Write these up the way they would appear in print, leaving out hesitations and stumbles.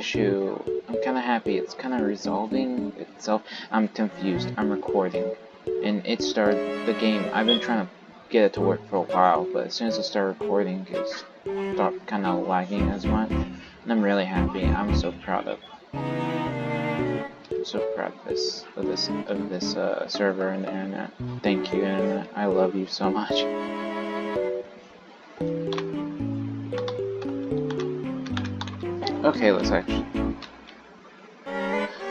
issue, I'm kind of happy. It's kind of resolving itself. I'm confused. I'm recording. And it started the game. I've been trying to get it to work for a while, but as soon as I start recording, it stopped kind of lagging as much. And I'm really happy. I'm so proud of this server and the internet. Thank you, internet. I love you so much. Okay, let's actually.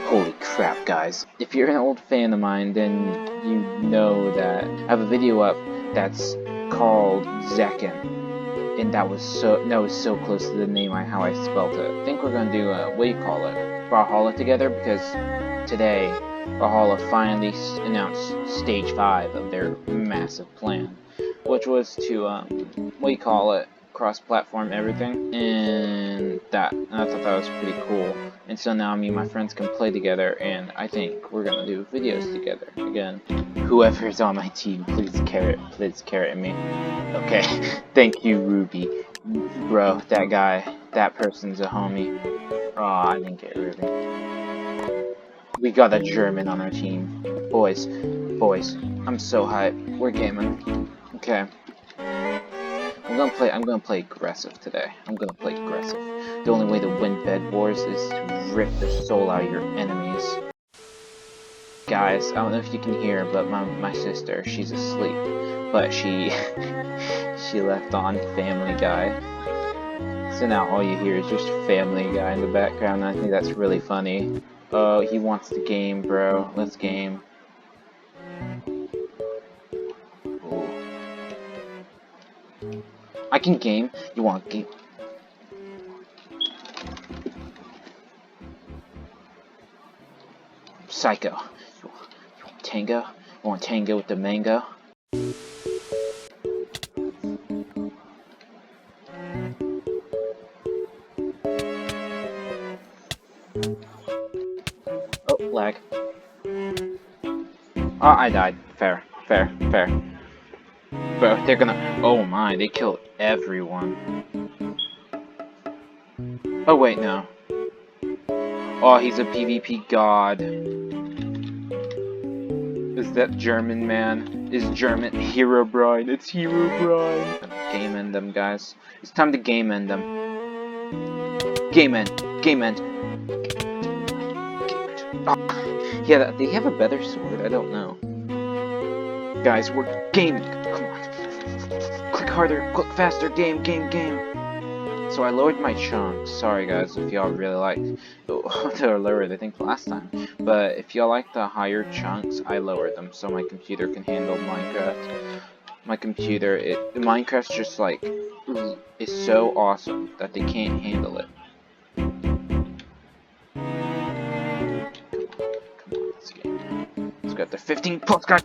Holy crap, guys! If you're an old fan of mine, then you know that I have a video up that's called Zekken, and that was so close to the name how I spelled it. I think we're gonna do what do you call it? Brawlhalla together, because today Brawlhalla finally announced stage 5 of their massive plan, which was to what do you call it? Cross-platform everything, and I thought that was pretty cool. And so now me and my friends can play together, and I think we're gonna do videos together again. Whoever's on my team, please carrot me. Okay, thank you, Ruby. Bro, that person's a homie. Aw, I didn't get Ruby. We got a German on our team. Boys, I'm so hyped. We're gaming. Okay. I'm gonna play aggressive today. I'm gonna play aggressive. The only way to win Bedwars is to rip the soul out of your enemies. Guys, I don't know if you can hear, but my sister, she's asleep. But she left on Family Guy. So now all you hear is just Family Guy in the background, and I think that's really funny. Oh, he wants to game, bro. Let's game. Ooh. I can game. You want game? Psycho. You want tango? You want tango with the mango? Oh, lag. Oh, I died. Fair. Bro, they're gonna. Oh my, they killed everyone. Oh, wait, no. Oh, he's a PvP god. Is that German man? Is German Herobrine? It's Herobrine. Game end them, guys. It's time to game end them. Game end. Oh, yeah, they have a better sword. I don't know. Guys, we're gaming. Come on. Click harder, click faster. Game. So I lowered my chunks. Sorry guys if y'all really liked they were lowered I think last time. But if y'all like the higher chunks, I lowered them so my computer can handle Minecraft. My computer, Minecraft's just like is so awesome that they can't handle it. Come on, let's game. Let's go after 15 plus guys.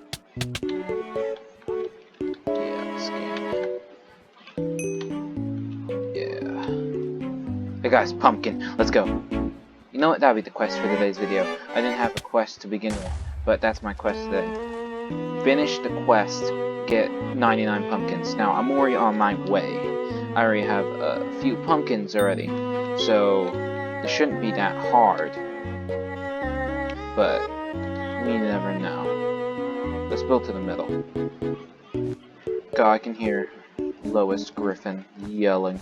Hey guys, pumpkin, let's go. You know what, that'll be the quest for today's video. I didn't have a quest to begin with, but that's my quest today. Finish the quest, get 99 pumpkins. Now, I'm already on my way. I already have a few pumpkins already, so it shouldn't be that hard. But, we never know. Let's build to the middle. God, I can hear Lois Griffin yelling.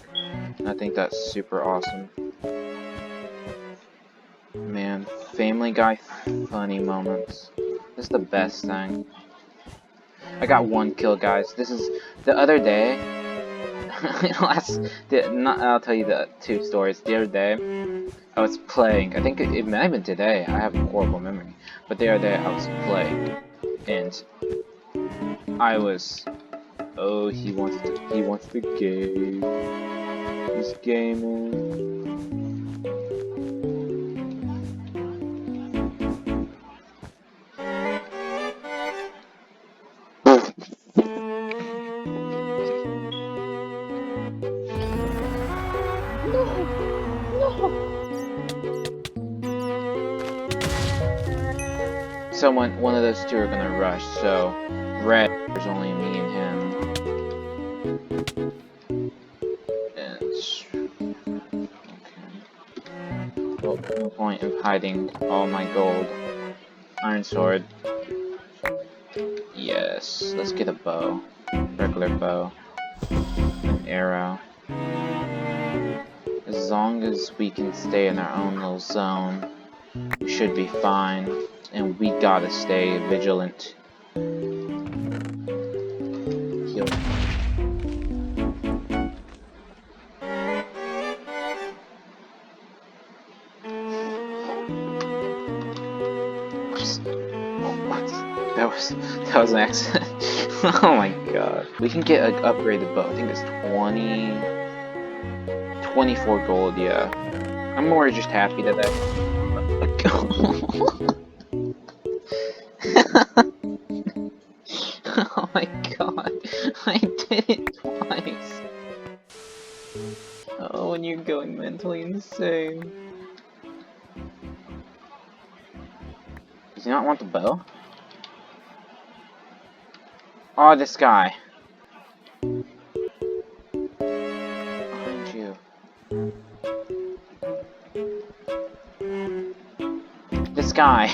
I think that's super awesome. Man, Family Guy funny moments. This is the best thing. I got 1 kill, guys. This is the other day. I'll tell you the 2 stories. The other day, I was playing. I think it might have been today. I have a horrible memory. But the other day, I was playing, and I was. Oh, he wants to game. He's gaming. One of those 2 are gonna rush, so red, there's only me and him. And okay. point of hiding all my gold? Iron sword. Yes, let's get a bow. Regular bow. An arrow. As long as we can stay in our own little zone, we should be fine. And we gotta stay vigilant. Heal. That was an accident. Oh my god. We can get an upgraded bow. I think it's 24 gold, yeah. I'm more just happy that Oh my god. I did it twice. Oh, when you're going mentally insane. Does he not want the bow? Oh, this guy. Behind you. This guy.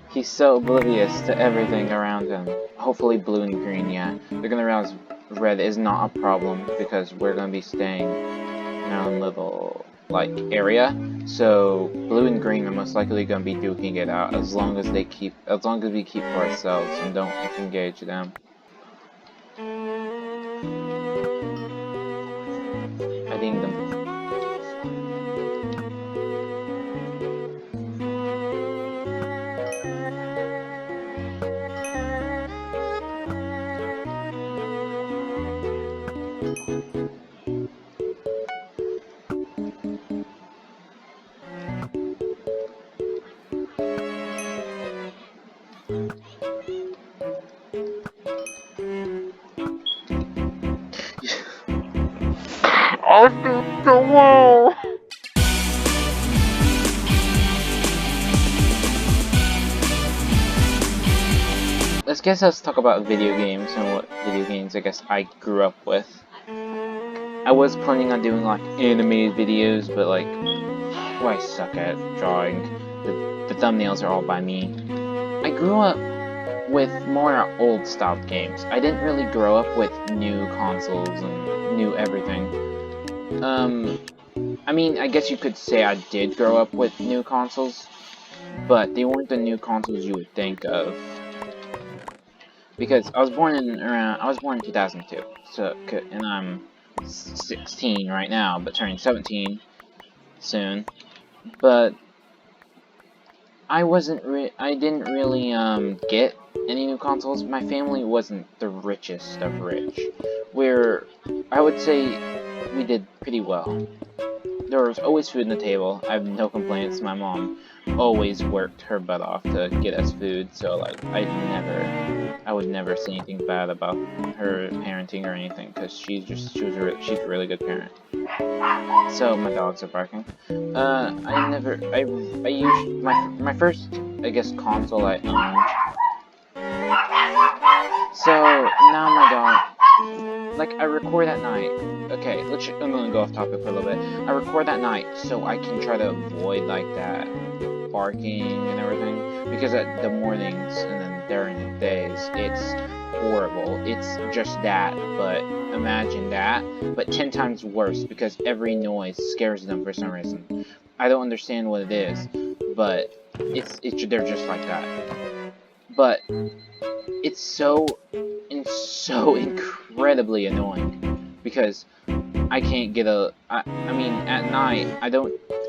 He's so oblivious to everything around him. Hopefully blue and green, yeah. They're gonna realize red is not a problem because we're gonna be staying in our own little, like, area. So blue and green are most likely gonna be duking it out as long as we keep to ourselves and don't engage them. I think them. I was doing so well! Let's talk about video games and what video games I guess I grew up with. I was planning on doing like animated videos, but like, I suck at drawing. The thumbnails are all by me. I grew up with more old style games. I didn't really grow up with new consoles and new everything. I mean, I guess you could say I did grow up with new consoles, but they weren't the new consoles you would think of. Because I was born in 2002, so and I'm 16 right now, but turning 17 soon. But I didn't really get any new consoles. My family wasn't the richest of rich. I would say we did pretty well. There was always food on the table. I have no complaints. My mom always worked her butt off to get us food, so like I would never say anything bad about her parenting or anything, because she's a really good parent. So my dogs are barking. I used my first, I guess, console I owned. So now my dog, like, I record at night. Okay, I'm gonna go off topic for a little bit. I record at night so I can try to avoid like that barking and everything, because at the mornings and then during the days it's horrible. It's just that, but imagine that, but 10 times worse, because every noise scares them for some reason. I don't understand what it is, but they're just like that. But it's so incredibly annoying, because I can't get I mean, at night,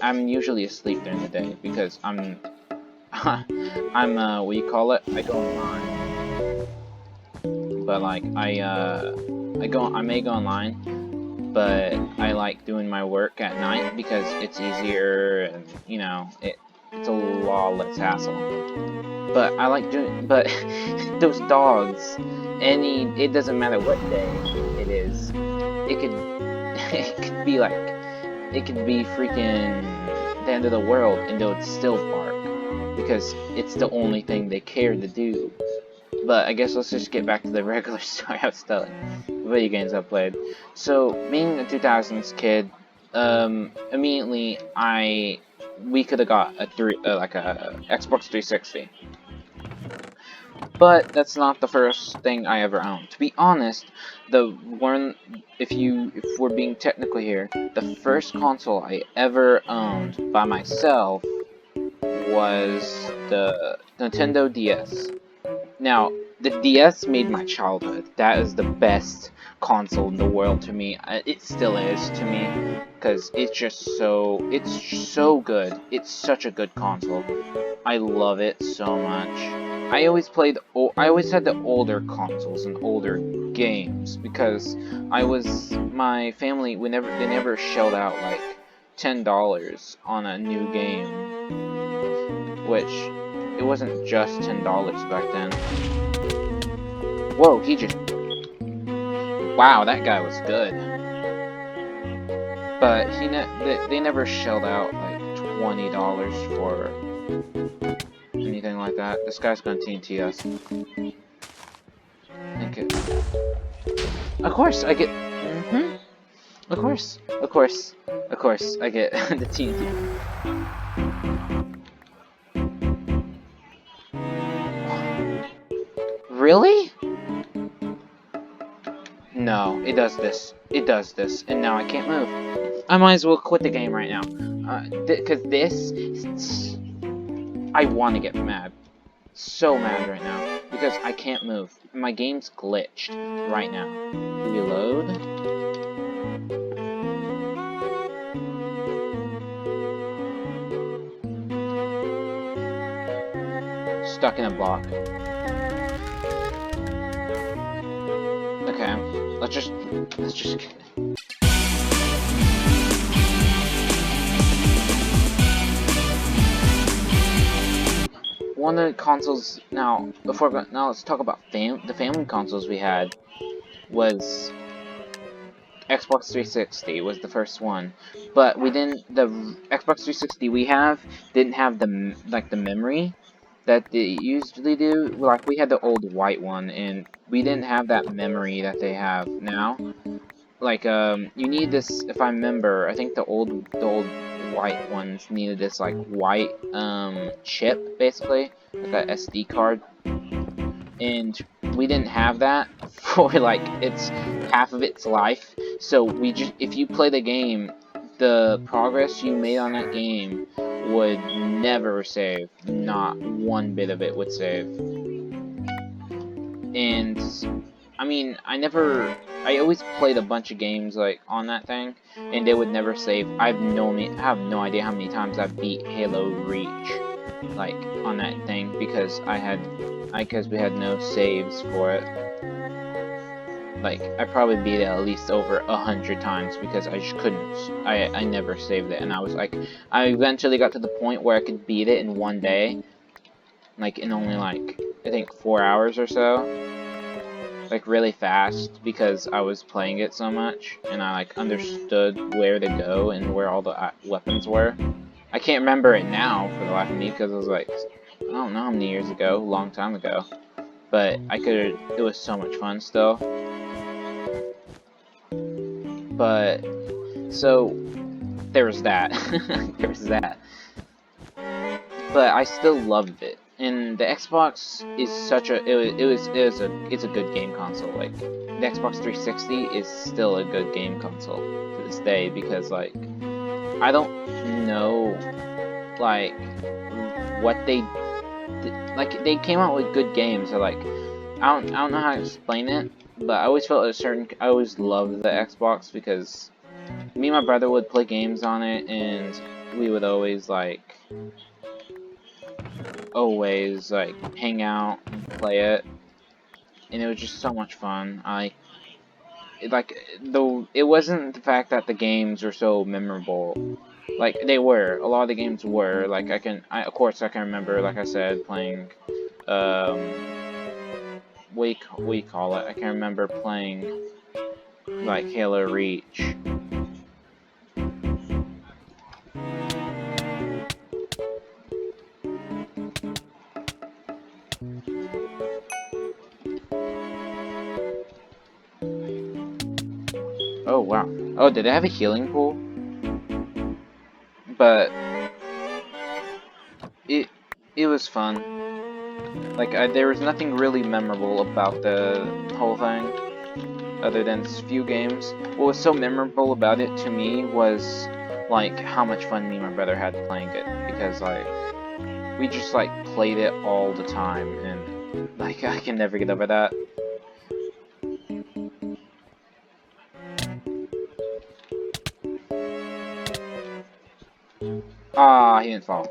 I'm usually asleep during the day, because I'm what do you call it? I go online. But like, I may go online, but I like doing my work at night because it's easier and, you know, it's a lot less hassle. But I like doing, but those dogs, it doesn't matter what day it is, it could be like, it could be freaking the end of the world and they would still bark, because it's the only thing they care to do. But I guess let's just get back to the regular story I was telling. Video games I played. So, being a 2000s kid, immediately I we could have got a like a Xbox 360. But that's not the first thing I ever owned. To be honest, the one, if we're being technical here, the first console I ever owned by myself was the Nintendo DS. Now, the DS made my childhood. That is the best console in the world to me. It still is to me, because it's so good. It's such a good console. I love it so much. I always had the older consoles and older games because my family they never shelled out like $10 on a new game, which it wasn't just $10 back then. Whoa, wow, that guy was good. But they never shelled out like $20 for anything like that. This guy's gonna TNT us. Of course, I get. Of course, I get the TNT. Really? No, it does this. It does this, and now I can't move. I might as well quit the game right now. Because I want to get mad. So mad right now. Because I can't move. My game's glitched right now. Reload. Stuck in a block. Okay, let's just get it. One of the consoles now. Now let's talk about the family consoles we had. Was Xbox 360 was the first one, but we didn't. The Xbox 360 we didn't have the memory that they usually do. Like we had the old white one, and we didn't have that memory that they have now. Like you need this. If I remember, I think the old white ones needed this like white chip, basically like a SD card, and we didn't have that for like half of its life. So if you play the game, the progress you made on that game would never save. Not one bit of it would save. And I mean, I always played a bunch of games like on that thing, and they would never save. I have no idea how many times I beat Halo Reach, like on that thing, because we had no saves for it. Like I probably beat it at least over 100 times because I just couldn't. I never saved it, and I was like, I eventually got to the point where I could beat it in one day, like in only like I think 4 hours or so. Like really fast because I was playing it so much and I like understood where to go and where all the weapons were. I can't remember it now for the life of me because it was like, I don't know how many years ago, a long time ago. But it was so much fun still. But, so, there was that. There was that. But I still loved it. And the Xbox is it's a good game console. Like the Xbox 360 is still a good game console to this day because like I don't know like what they like they came out with good games. So like I don't know how to explain it, but I always felt I always loved the Xbox because me and my brother would play games on it and we would always hang out and play it, and it was just so much fun. Though it wasn't the fact that the games were so memorable, like they were. A lot of the games were. Like of course I can remember, like I said, playing what do you call it? I can remember playing like Halo Reach. Oh wow. Oh, did it have a healing pool? But it was fun. Like, there was nothing really memorable about the whole thing, other than a few games. What was so memorable about it to me was, like, how much fun me and my brother had playing it. Because, like, we just, like, played it all the time, and, like, I can never get over that. Ah, he didn't fall.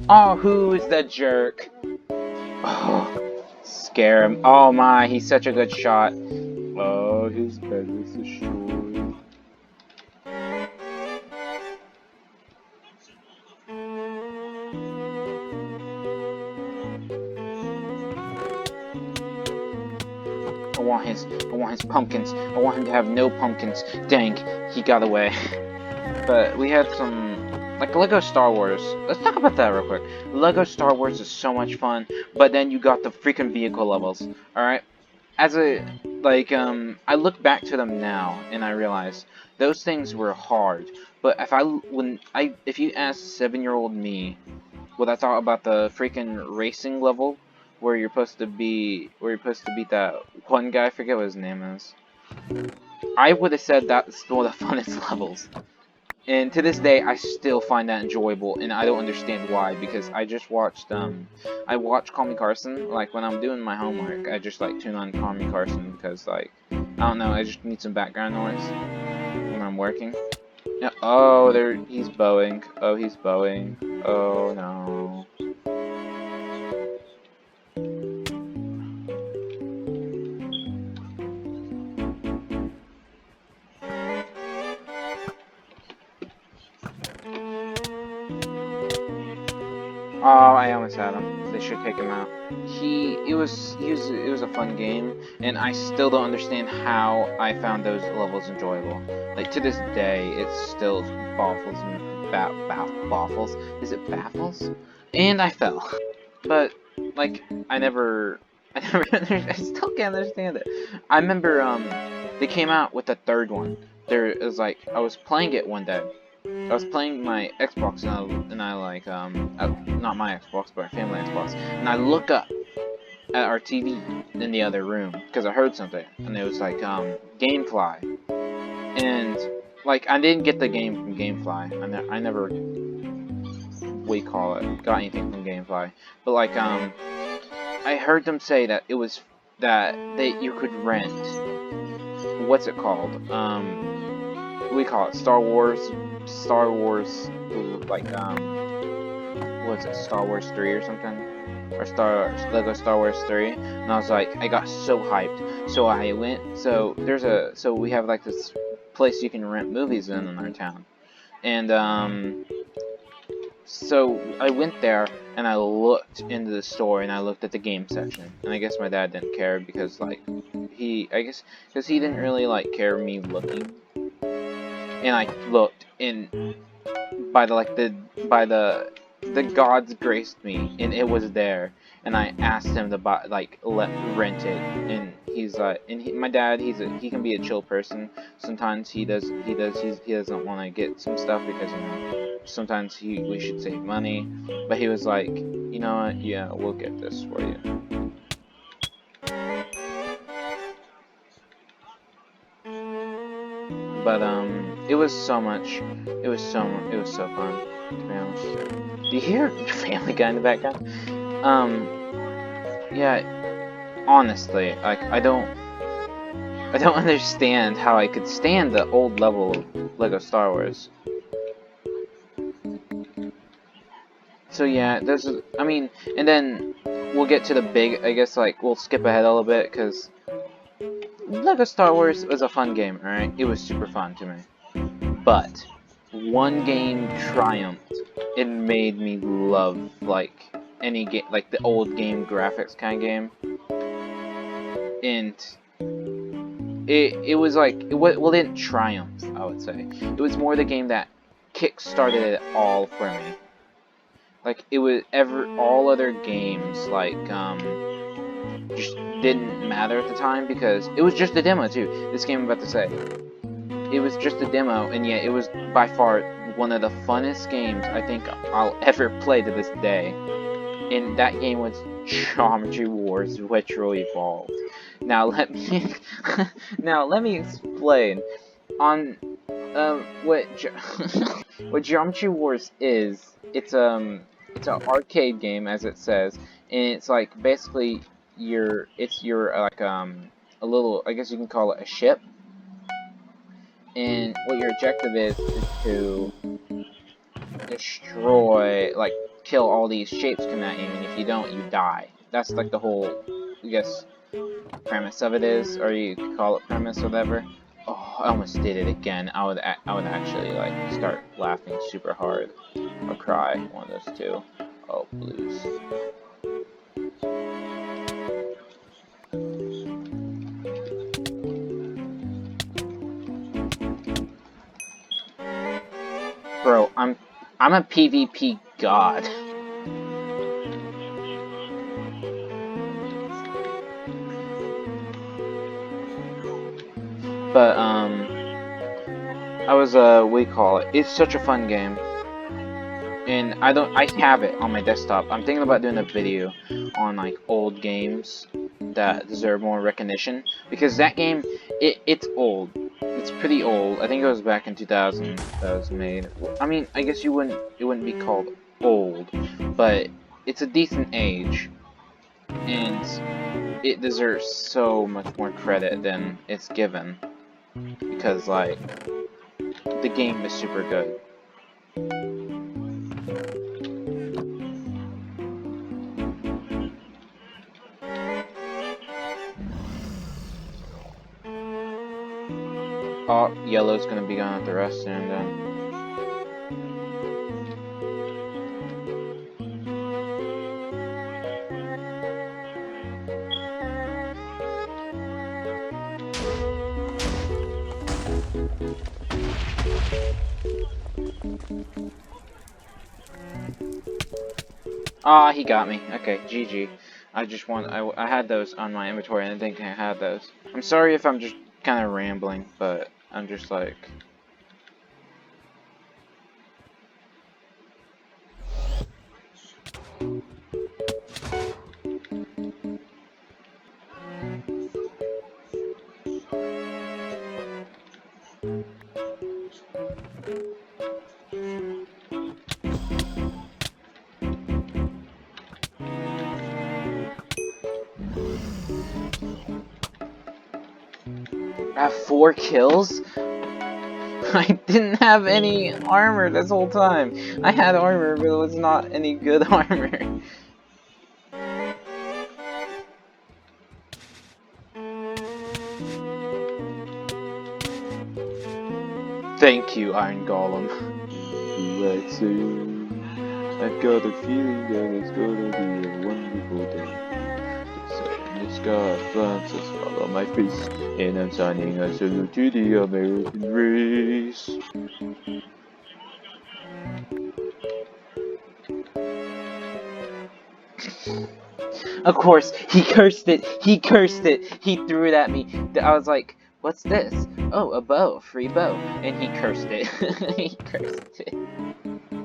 Oh, who is that jerk? Oh, scare him. Oh my, he's such a good shot. Oh, his bed was destroyed. I want his pumpkins. I want him to have no pumpkins. Dang, he got away. But we had some, like, Lego Star Wars. Let's talk about that real quick. Lego Star Wars is so much fun, but then you got the freaking vehicle levels. Alright? As a, like, I look back to them now, and I realize those things were hard. But if you ask 7-year-old me what I thought about the freaking racing level, where you're supposed to beat that one guy, I forget what his name is, I would have said that's one of the funnest levels. And to this day, I still find that enjoyable, and I don't understand why, because I watch Call Me Carson, like, when I'm doing my homework, I just, like, tune on Call Me Carson, because, like, I don't know, I just need some background noise when I'm working. Yeah, oh, he's bowing. Oh, he's bowing. Oh, no. Oh, I almost had him. They should take him out. It was a fun game, and I still don't understand how I found those levels enjoyable. Like, to this day, it still baffles me. Baffles? Is it baffles? And I fell. But, like, I never, I still can't understand it. I remember, they came out with the third one. It was like, I was playing it one day. I was playing my Xbox, and I like, not my Xbox, but our family Xbox, and I look up at our TV in the other room, because I heard something, and it was like, Gamefly, and, like, I didn't get the game from Gamefly, I never, got anything from Gamefly, but, like, I heard them say that it was, that you could rent, what's it called, we call it Star Wars, like, what was it, Star Wars 3 or something? Or Lego Star Wars 3, and I was like, I got so hyped, so I went, so we have, like, this place you can rent movies in our town, and, so I went there, and I looked into the store, and I looked at the game section, and I guess my dad didn't care, because, like, because he didn't really, like, care me looking, and I looked, and by the gods graced me, and it was there, and I asked him to buy, like, rent it, and he's like, my dad, he can be a chill person. Sometimes he doesn't want to get some stuff because, you know, sometimes we should save money, but he was like, you know what, yeah, we'll get this for you. But it was so fun, to be honest. Do you hear Family Guy in the background? Yeah, honestly, like, I don't understand how I could stand the old level of Lego Star Wars. So yeah, I mean, and then we'll get to the big, I guess, like, we'll skip ahead a little bit, because Lego Star Wars was a fun game, alright? It was super fun to me. But one game triumphed. It made me love, like, any game, like the old game graphics kind of game. And it was like, well, it didn't triumph, I would say. It was more the game that kick-started it all for me. Like, it was all other games, like, just didn't matter at the time because it was just a demo too. This game I'm about to say. It was just a demo, and yet it was by far one of the funnest games I think I'll ever play to this day. And that game was Geometry Wars Retro Evolved. Now let me explain on what what Geometry Wars is. It's an arcade game, as it says, and it's like basically your like a little, I guess you can call it a ship, and what your objective is to destroy, like, kill all these shapes coming at you, and if you don't, you die. That's like the whole, I guess, premise of it is, or you could call it premise or whatever. Oh, I almost did it again. I would actually like start laughing super hard or cry, one of those two. Oh, blues. Bro, I'm a PvP god. But I was we call it. It's such a fun game. And I have it on my desktop. I'm thinking about doing a video on like old games that deserve more recognition, because that game, it's old. It's pretty old. I think it was back in 2000 that it was made. I mean, I guess it wouldn't be called old, but it's a decent age, and it deserves so much more credit than it's given, because like the game is super good. Oh, yellow's gonna be gone at the rest soon then. Ah, he got me. Okay, GG. I had those on my inventory and I didn't think I had those. I'm sorry if I'm just kind of rambling, but I'm just like... I have 4 kills? I didn't have any armor this whole time. I had armor, but it was not any good armor. Thank you, Iron Golem. Let's see. I've got a feeling that it's gonna be a wonderful day. The sky glances follow my face, and I'm signing a salute to the American race. Of course, he cursed it. He cursed it. He threw it at me. I was like, "What's this? Oh, a bow, free bow," and he cursed it. He cursed it.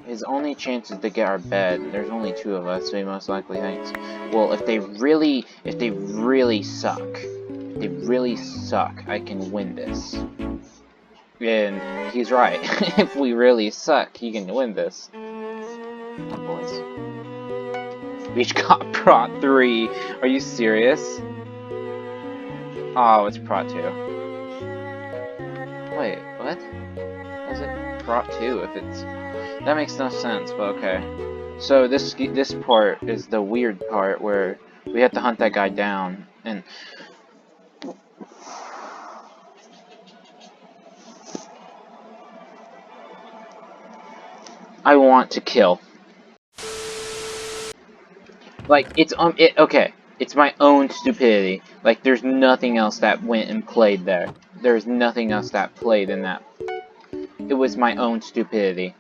His only chance is to get our bed. There's only 2 of us, so he most likely thinks, well, if they really suck, I can win this. And he's right. If we really suck, he can win this. Oh, boys. We each got Prot 3. Are you serious? Oh, it's Prot 2. Wait, what? How is it Prot 2 if it's... That makes no sense, but okay. So this part is the weird part where we have to hunt that guy down, and I want to kill. Like, okay, it's my own stupidity. Like, there's nothing else that went and played there. There's nothing else that played in that. It was my own stupidity.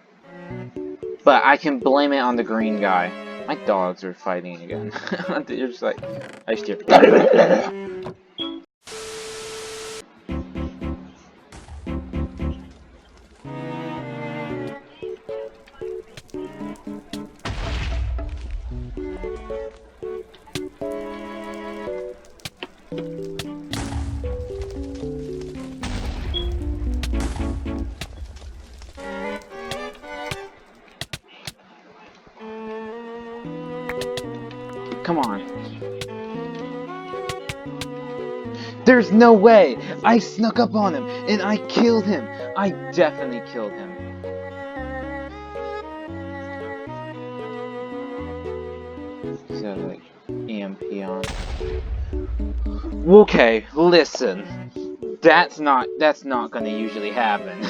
But I can blame it on the green guy. My dogs are fighting again. They're just like, I just hear. Come on. There's no way! I snuck up on him and I killed him! I definitely killed him. So, like, EMP on. Okay, listen. That's not gonna usually happen.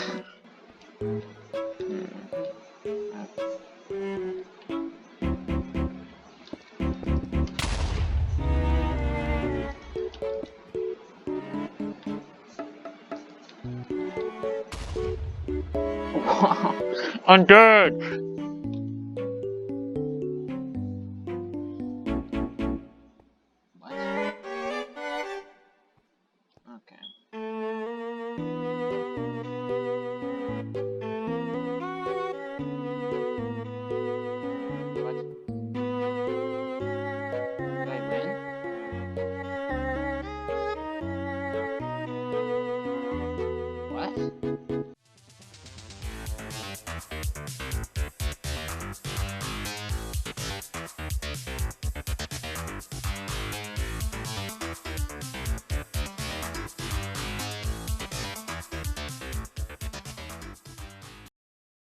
I'm dead! What? Okay.